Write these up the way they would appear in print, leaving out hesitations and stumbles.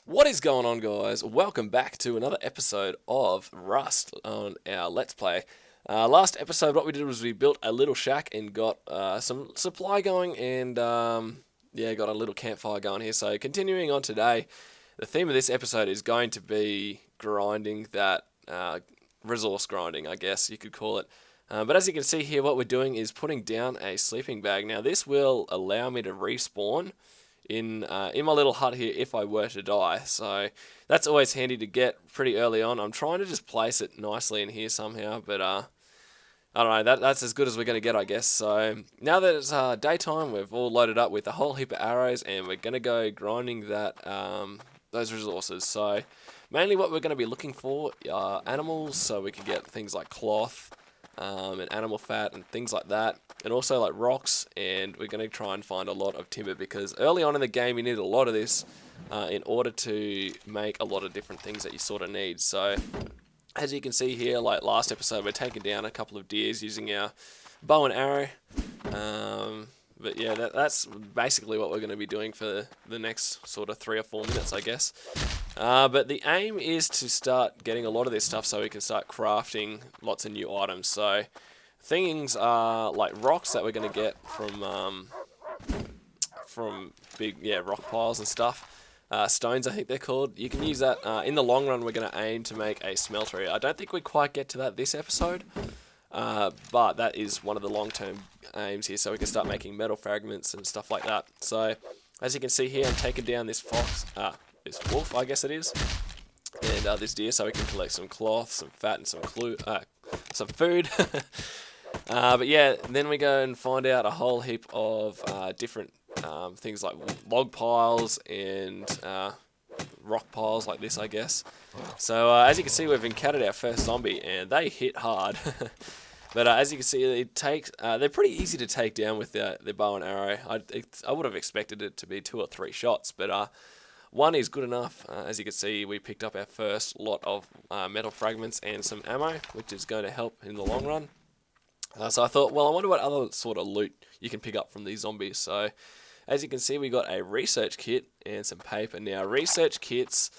What is going on, guys? Welcome back to another episode of Rust on our Let's Play. Last episode, what we did was we built a little shack and got some supply going and, yeah, got a little campfire going here. So continuing on today, the theme of this episode is going to be grinding that, resource grinding, I guess you could call it. But as you can see here, what we're doing is putting down a sleeping bag. Now, this will allow me to respawn in my little hut here if I were to die, so that's always handy to get pretty early on. I'm trying to just place it nicely in here somehow, but I don't know, that's as good as we're going to get, I guess. So now that it's daytime, we've all loaded up with a whole heap of arrows, and we're going to go grinding that those resources. So mainly what we're going to be looking for are animals, so we can get things like cloth, and animal fat and things like that, and also like rocks, and we're going to try and find a lot of timber because early on in the game you need a lot of this in order to make a lot of different things that you sort of need. So as you can see here, like last episode, we're taking down a couple of deers using our bow and arrow. But yeah, that's basically what we're going to be doing for the next sort of 3 or 4 minutes, I guess. But the aim is to start getting a lot of this stuff so we can start crafting lots of new items. So things are like rocks that we're going to get from big rock piles and stuff. Stones, I think they're called. You can use that. In the long run, we're going to aim to make a smeltery. I don't think we quite get to that this episode. But that is one of the long-term aims here, so we can start making metal fragments and stuff like that. So as you can see here, I'm taking down this this wolf, I guess it is, and this deer, so we can collect some cloth, some fat, and some food. But yeah, then we go and find out a whole heap of different things like log piles and rock piles like this, I guess. So as you can see, we've encountered our first zombie, and they hit hard. But as you can see, they're pretty easy to take down with their bow and arrow. I would have expected it to be 2 or 3 shots, but one is good enough. As you can see, we picked up our first lot of metal fragments and some ammo, which is going to help in the long run. So I thought, well, I wonder what other sort of loot you can pick up from these zombies. So as you can see, we got a research kit and some paper. Now, research kits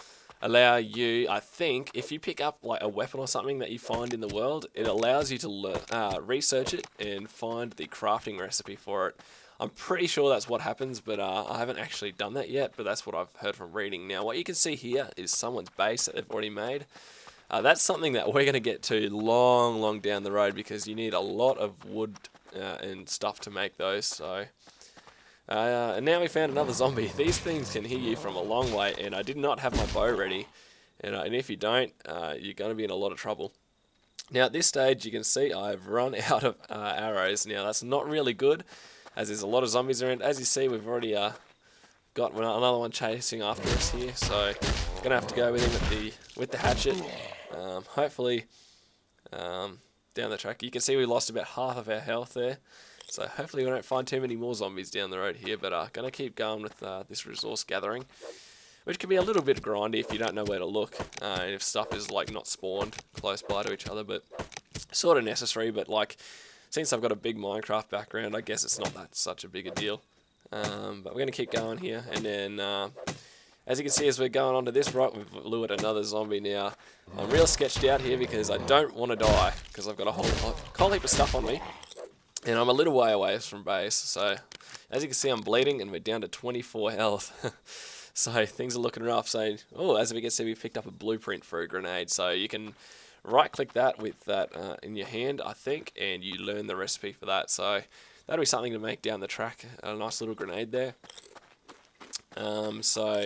allow you, I think, if you pick up like a weapon or something that you find in the world, it allows you to research it and find the crafting recipe for it. I'm pretty sure that's what happens, but I haven't actually done that yet, but that's what I've heard from reading. Now, what you can see here is someone's base that they've already made. That's something that we're going to get to long down the road because you need a lot of wood and stuff to make those, so... and now we found another zombie. These things can hear you from a long way, and I did not have my bow ready. And if you don't, you're going to be in a lot of trouble. Now at this stage, you can see I've run out of arrows. Now that's not really good, as there's a lot of zombies around. As you see, we've already got another one chasing after us here. So going to have to go with him with the hatchet. Hopefully down the track. You can see we lost about half of our health there. So hopefully we don't find too many more zombies down the road here, but going to keep going with this resource gathering, which can be a little bit grindy if you don't know where to look, and if stuff is like not spawned close by to each other, but sort of necessary. But like, since I've got a big Minecraft background, I guess it's not that such a big a deal. But we're going to keep going here, and then as you can see, as we're going onto this rock, we've lured another zombie. Now I'm real sketched out here because I don't want to die because I've got a whole heap of stuff on me. And I'm a little way away from base, so as you can see, I'm bleeding, and we're down to 24 health. So things are looking rough. So, as we can see, we picked up a blueprint for a grenade. So you can right-click that with that in your hand, I think, and you learn the recipe for that. So that'll be something to make down the track. A nice little grenade there. So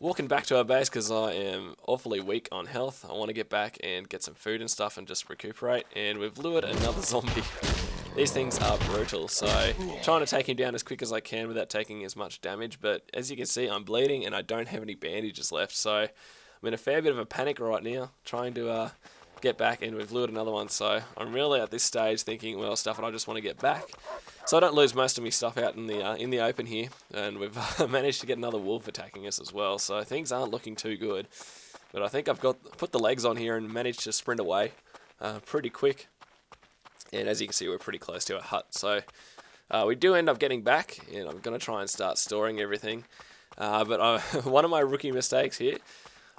walking back to our base because I am awfully weak on health. I want to get back and get some food and stuff and just recuperate. And we've lured another zombie. These things are brutal, so trying to take him down as quick as I can without taking as much damage, but as you can see, I'm bleeding and I don't have any bandages left, so I'm in a fair bit of a panic right now, trying to get back, and we've lured another one, so I'm really at this stage thinking, well, stuff, and I just want to get back, so I don't lose most of my stuff out in the open here, and we've managed to get another wolf attacking us as well, so things aren't looking too good, but I think I've put the legs on here and managed to sprint away pretty quick. And as you can see, we're pretty close to our hut. So we do end up getting back, and I'm going to try and start storing everything. But one of my rookie mistakes here,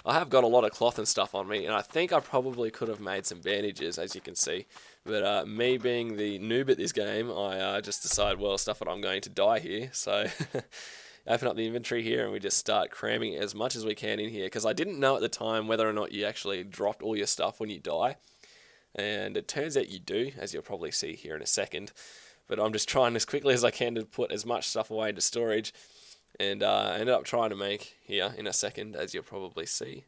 I have got a lot of cloth and stuff on me, and I think I probably could have made some bandages, as you can see. But me being the noob at this game, I just decided, well, stuff it, I'm going to die here. So open up the inventory here, and we just start cramming as much as we can in here, because I didn't know at the time whether or not you actually dropped all your stuff when you die. And it turns out you do, as you'll probably see here in a second. But I'm just trying as quickly as I can to put as much stuff away into storage. And I ended up trying to make here in a second, as you'll probably see.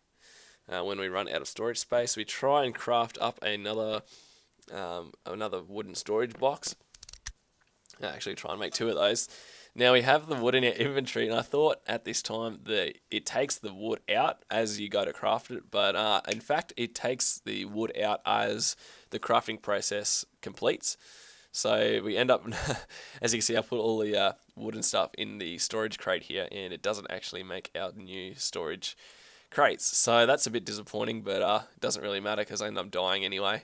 When we run out of storage space, we try and craft up another wooden storage box. Actually try and make 2 of those. Now we have the wood in our inventory, and I thought at this time that it takes the wood out as you go to craft it, but in fact it takes the wood out as the crafting process completes. So we end up, as you can see, I put all the wood and stuff in the storage crate here, and it doesn't actually make our new storage crates. So that's a bit disappointing, but it doesn't really matter because I end up dying anyway,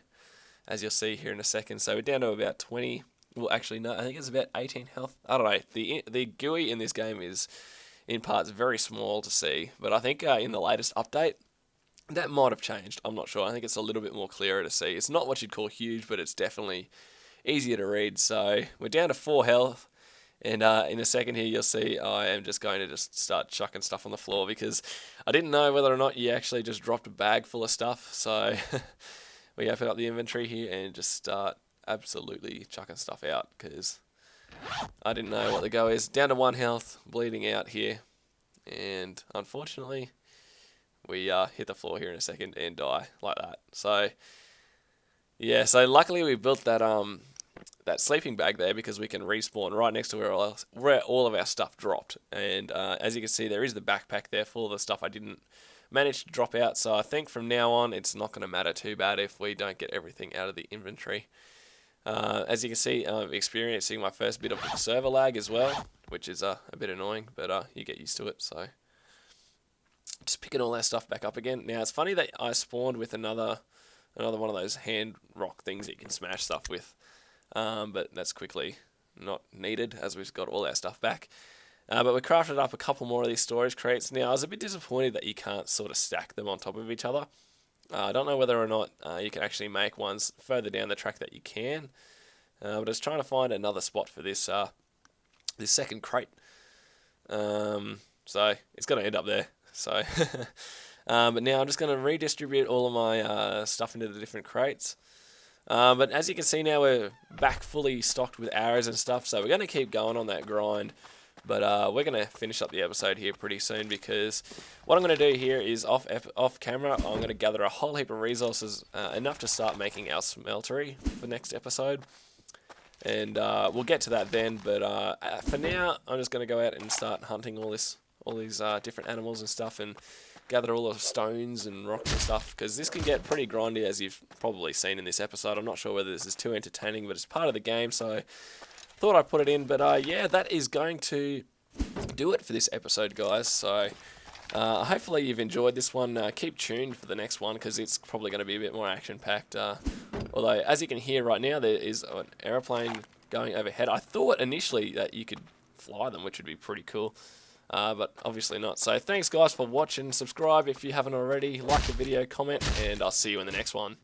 as you'll see here in a second. So we're down to about 20. Well, actually, no, I think it's about 18 health. I don't know. The GUI in this game is, in parts, very small to see. But I think in the latest update, that might have changed. I'm not sure. I think it's a little bit more clearer to see. It's not what you'd call huge, but it's definitely easier to read. So we're down to 4 health. And in a second here, you'll see I am just going to just start chucking stuff on the floor, because I didn't know whether or not you actually just dropped a bag full of stuff. So we open up the inventory here and just start absolutely chucking stuff out, because I didn't know what the go is. Down to 1 health, bleeding out here, and unfortunately we hit the floor here in a second and die like that. So yeah, so luckily we built that that sleeping bag there, because we can respawn right next to where all of our stuff dropped. And as you can see, there is the backpack there full of the stuff I didn't manage to drop out. So I think from now on it's not going to matter too bad if we don't get everything out of the inventory. As you can see, I'm experiencing my first bit of server lag as well, which is a bit annoying, but you get used to it. So just picking all that stuff back up again. Now it's funny that I spawned with another one of those hand rock things that you can smash stuff with, but that's quickly not needed as we've got all our stuff back. But we crafted up a couple more of these storage crates. Now I was a bit disappointed that you can't sort of stack them on top of each other. I don't know whether or not you can actually make ones further down the track that you can, but I was trying to find another spot for this this second crate. So it's going to end up there. So, but now I'm just going to redistribute all of my stuff into the different crates. But as you can see now, we're back fully stocked with arrows and stuff, so we're going to keep going on that grind. But we're going to finish up the episode here pretty soon, because what I'm going to do here is off camera, I'm going to gather a whole heap of resources, enough to start making our smeltery for next episode. And we'll get to that then, but for now, I'm just going to go out and start hunting all these different animals and stuff, and gather all the stones and rocks and stuff, because this can get pretty grindy, as you've probably seen in this episode. I'm not sure whether this is too entertaining, but it's part of the game, so thought I'd put it in. But yeah, that is going to do it for this episode, guys. So hopefully you've enjoyed this one. Keep tuned for the next one, because it's probably going to be a bit more action-packed. Although, as you can hear right now, there is an aeroplane going overhead. I thought initially that you could fly them, which would be pretty cool, but obviously not. So thanks, guys, for watching. Subscribe if you haven't already. Like the video, comment, and I'll see you in the next one.